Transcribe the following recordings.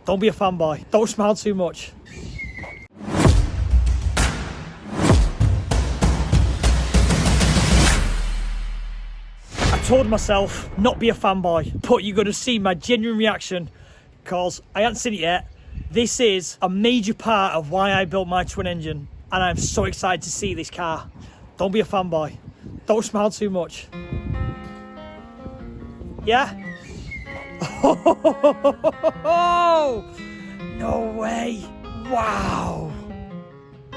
Don't be a fanboy. Don't smile too much. I told myself not be a fanboy, but you're going to see my genuine reaction because I haven't seen it yet. This is a major part of why I built my twin engine, and I'm so excited to see this car. Don't be a fanboy. Don't smile too much. Yeah? Oh, no way. Wow.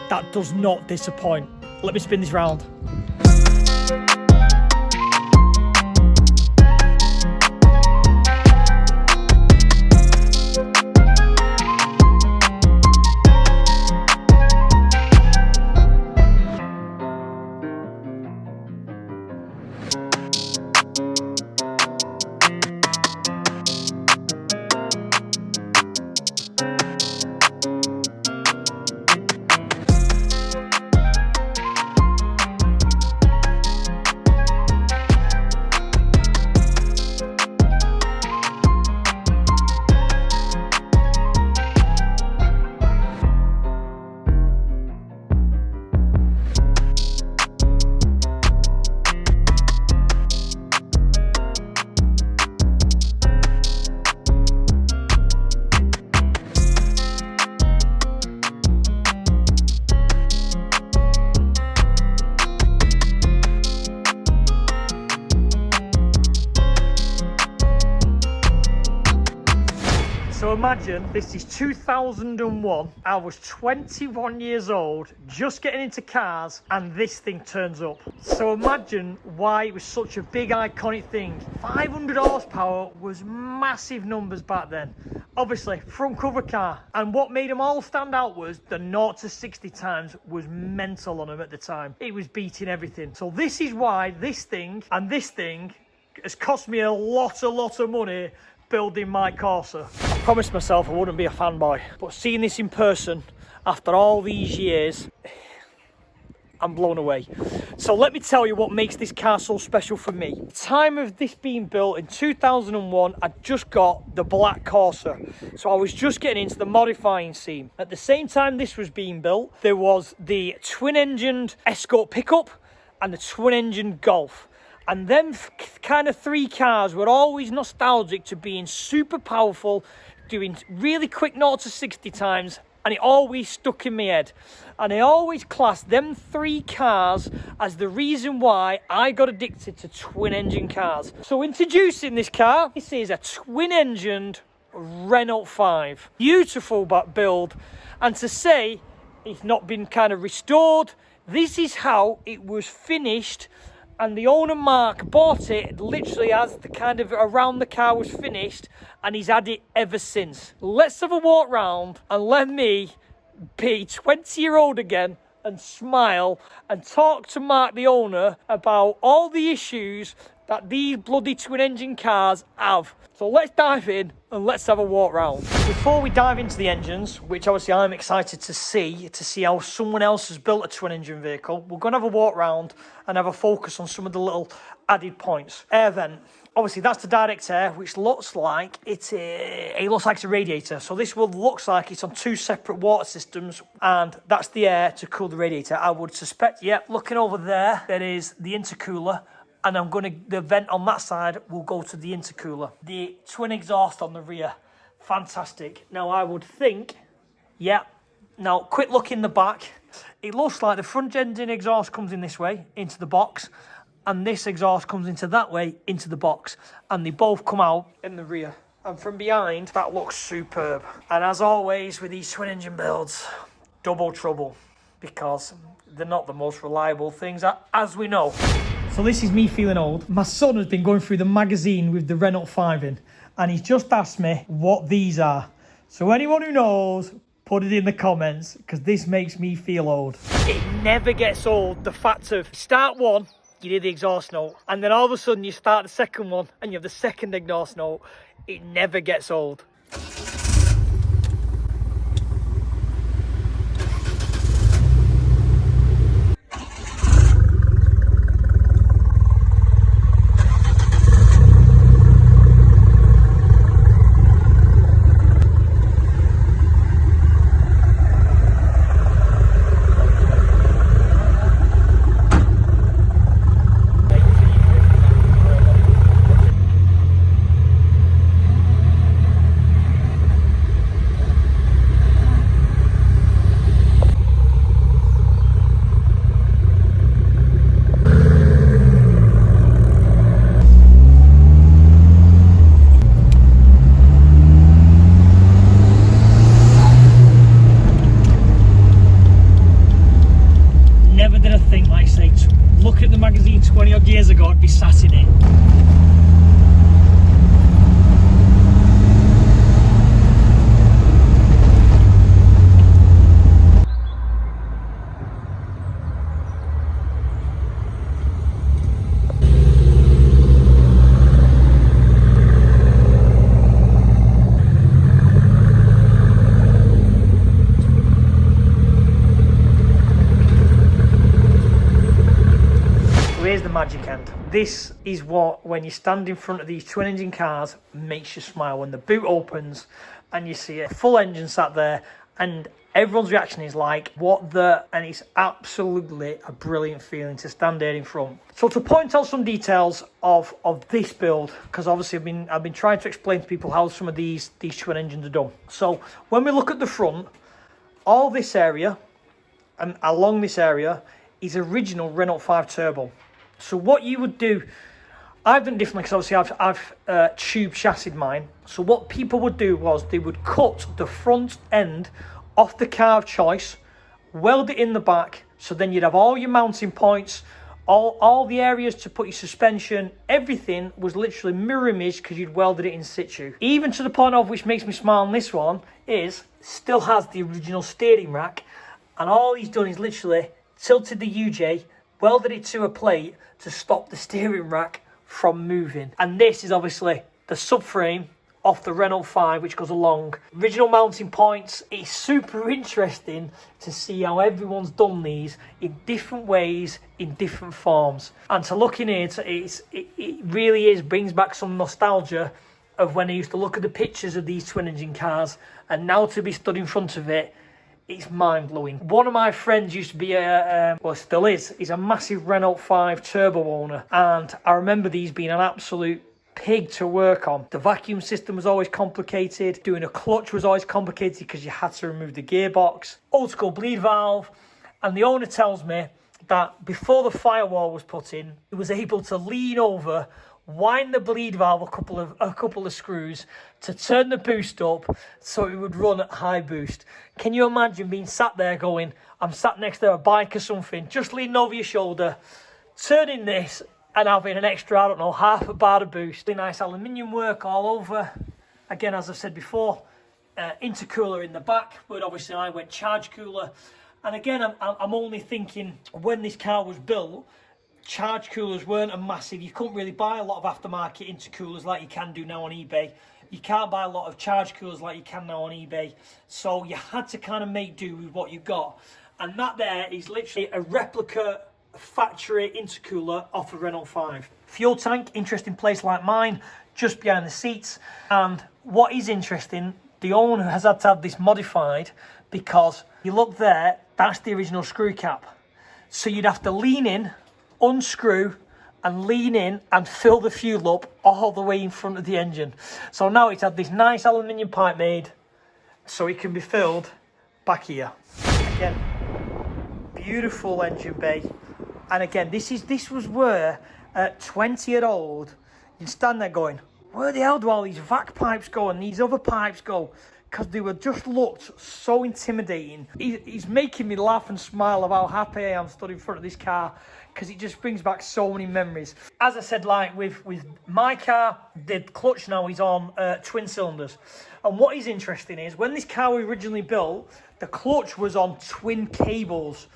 That does not disappoint. Let me spin this round. So imagine this is 2001, I was 21 years old, just getting into cars, and this thing turns up. So imagine why it was such a big iconic thing. 500 horsepower was massive numbers back then. Obviously, front cover car. And what made them all stand out was the 0 to 60 times was mental on them at the time. It was beating everything. So this is why this thing and this thing has cost me a lot of money building my Corsa. I promised myself I wouldn't be a fanboy, but seeing this in person after all these years, I'm blown away. So let me tell you what makes this car so special for me. At the time of this being built in 2001, I just got the black Corsa. So I was just getting into the modifying scene. At the same time this was being built, there was the twin-engined Escort pickup and the twin-engine Golf. And them kind of three cars were always nostalgic to being super powerful, doing really quick 0 to 60 times, and it always stuck in my head. And I always classed them three cars as the reason why I got addicted to twin engine cars. So introducing this car, this is a twin engined Renault 5. Beautiful build, and to say it's not been kind of restored, this is how it was finished. And the owner, Mark, bought it literally as the kind of around the car was finished, and he's had it ever since. Let's have a walk round and let me be 20-year-old again and smile and talk to Mark, the owner, about all the issues that these bloody twin engine cars have. So let's dive in and let's have a walk round. Before we dive into the engines, which obviously I'm excited to see how someone else has built a twin engine vehicle, we're going to have a walk round and have a focus on some of the little added points. Air vent. Obviously that's the direct air, which looks like it looks like it's a radiator. So this looks like it's on two separate water systems, and that's the air to cool the radiator. I would suspect, yep, looking over there is the intercooler. And the vent on that side will go to the intercooler. The twin exhaust on the rear, fantastic. Now I would think, yeah, now quick look in the back. It looks like the front engine exhaust comes in this way, into the box, and this exhaust comes into that way, into the box. And they both come out in the rear. And from behind, that looks superb. And as always with these twin engine builds, double trouble, because they're not the most reliable things, as we know. So this is me feeling old. My son has been going through the magazine with the Renault 5 in, and he's just asked me what these are. So anyone who knows, put it in the comments, because this makes me feel old. It never gets old, the fact of start one, you hear the exhaust note, and then all of a sudden you start the second one and you have the second exhaust note. It never gets old. This is what, when you stand in front of these twin engine cars, makes you smile. When the boot opens and you see a full engine sat there, and everyone's reaction is like, what the... And it's absolutely a brilliant feeling to stand there in front. So to point out some details of this build, because obviously I've been trying to explain to people how some of these twin engines are done. So when we look at the front, all this area and along this area is original Renault 5 turbo. So what you would do, I've done differently because obviously I've tube chassied mine. So what people would do was they would cut the front end off the car of choice, weld it in the back, so then you'd have all your mounting points, all the areas to put your suspension, everything was literally mirror image because you'd welded it in situ. Even to the point of, which makes me smile on this one, is still has the original steering rack, and all he's done is literally tilted the UJ, welded it to a plate to stop the steering rack from moving. And this is obviously the subframe off the Renault 5, which goes along. Original mounting points. It's super interesting to see how everyone's done these in different ways, in different forms. And to look in here, it really brings back some nostalgia of when I used to look at the pictures of these twin engine cars, and now to be stood in front of it, it's mind-blowing. One of my friends used to be well, still is, he's a massive Renault 5 turbo owner, and I remember these being an absolute pig to work on. The vacuum system was always complicated. Doing a clutch was always complicated because you had to remove the gearbox. Old school bleed valve. And the owner tells me that before the firewall was put in, he was able to lean over, wind the bleed valve a couple of screws to turn the boost up so it would run at high boost. Can you imagine being sat there going, I'm sat next to a bike or something, just leaning over your shoulder, turning this and having an extra, I don't know, half a bar of boost. Really nice aluminium work all over. Again, as I've said before, intercooler in the back, but obviously I went charge cooler. And again, I'm only thinking when this car was built, charge coolers weren't a massive, you couldn't really buy a lot of aftermarket intercoolers like you can do now on eBay. You can't buy a lot of charge coolers like you can now on eBay. So you had to kind of make do with what you got. And that there is literally a replica factory intercooler off a Renault 5. Fuel tank, interesting place like mine, just behind the seats. And what is interesting, the owner has had to have this modified because you look there, that's the original screw cap. So you'd have to lean in, unscrew and lean in and fill the fuel up all the way in front of the engine. So now it's had this nice aluminium pipe made so it can be filled back here. Again, beautiful engine bay. And again, this was where at 20-year-old you'd stand there going, where the hell do all these vac pipes go and these other pipes go? Because they were just looked so intimidating. He's making me laugh and smile about how happy I am stood in front of this car, because it just brings back so many memories. As I said, like with my car, the clutch now is on twin cylinders. And what is interesting is when this car was originally built, the clutch was on twin cables.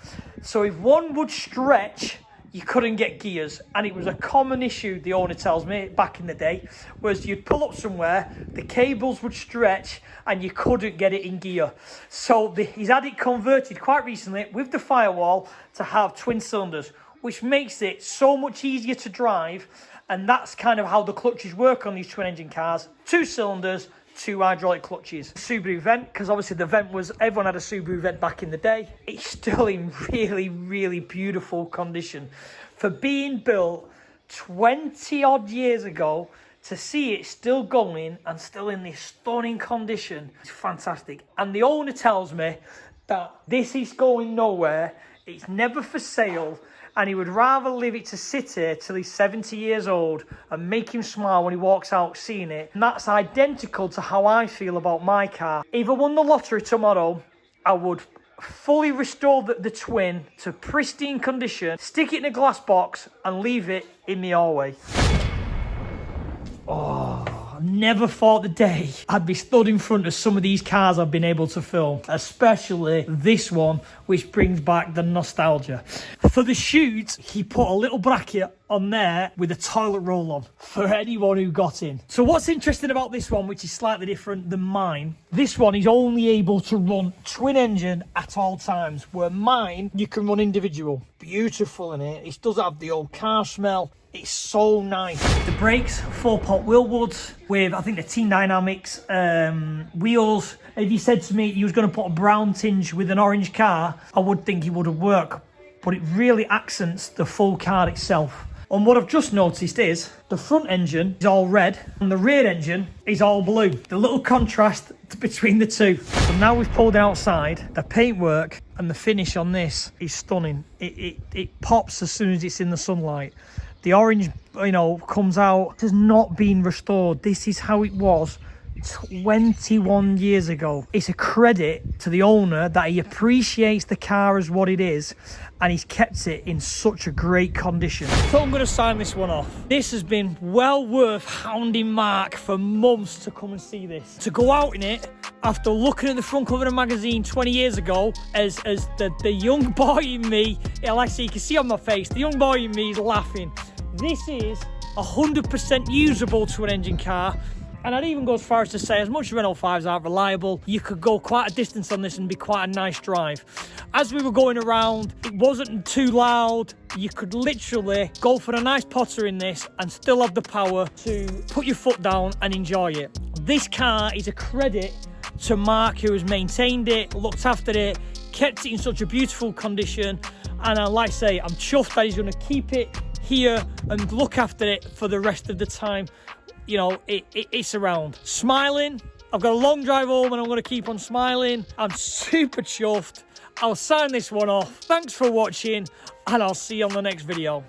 So if one would stretch, you couldn't get gears. And it was a common issue, the owner tells me, back in the day, was you'd pull up somewhere, the cables would stretch, and you couldn't get it in gear. So he's had it converted quite recently with the firewall to have twin cylinders, which makes it so much easier to drive. And that's kind of how the clutches work on these twin engine cars. 2 cylinders, 2 hydraulic clutches. Subaru vent, because obviously the vent was, everyone had a Subaru vent back in the day. It's still in really, really beautiful condition. For being built 20 odd years ago, to see it still going and still in this stunning condition is fantastic. And the owner tells me that this is going nowhere, it's never for sale, and he would rather leave it to sit here till he's 70 years old and make him smile when he walks out seeing it. And that's identical to how I feel about my car. If I won the lottery tomorrow, I would fully restore the twin to pristine condition, stick it in a glass box and leave it in the hallway. Oh, I never thought the day I'd be stood in front of some of these cars I've been able to film, especially this one, which brings back the nostalgia. For the shoot, he put a little bracket on there with a toilet roll on for anyone who got in. So what's interesting about this one, which is slightly different than mine, this one is only able to run twin engine at all times, where mine, you can run individual. beautiful in it. It doesn't have the old car smell. It's so nice. The brakes, 4-pot wheel woods with, I think, the Team Dynamics wheels. If you said to me he was going to put a brown tinge with an orange car, I would think it would have worked. But it really accents the full car itself. And what I've just noticed is the front engine is all red and the rear engine is all blue. The little contrast between the two. So now we've pulled outside, the paintwork and the finish on this is stunning. It pops as soon as it's in the sunlight. The orange, you know, comes out. It has not been restored. This is how it was 21 years ago. It's a credit to the owner that he appreciates the car as what it is and he's kept it in such a great condition. So I'm going to sign this one off. This has been well worth hounding Mark for months to come and see this. To go out in it after looking at the front cover of the magazine 20 years ago as the young boy in me, like I say, you can see on my face, the young boy in me is laughing. This is 100% usable to an engine car. And I'd even go as far as to say, as much as Renault 5s aren't reliable, you could go quite a distance on this and be quite a nice drive. As we were going around, it wasn't too loud. You could literally go for a nice potter in this and still have the power to put your foot down and enjoy it. This car is a credit to Mark, who has maintained it, looked after it, kept it in such a beautiful condition. And like I say, I'm chuffed that he's going to keep it here and look after it for the rest of the time. You know, it's around. Smiling. I've got a long drive home and I'm going to keep on smiling. I'm super chuffed. I'll sign this one off. Thanks for watching and I'll see you on the next video.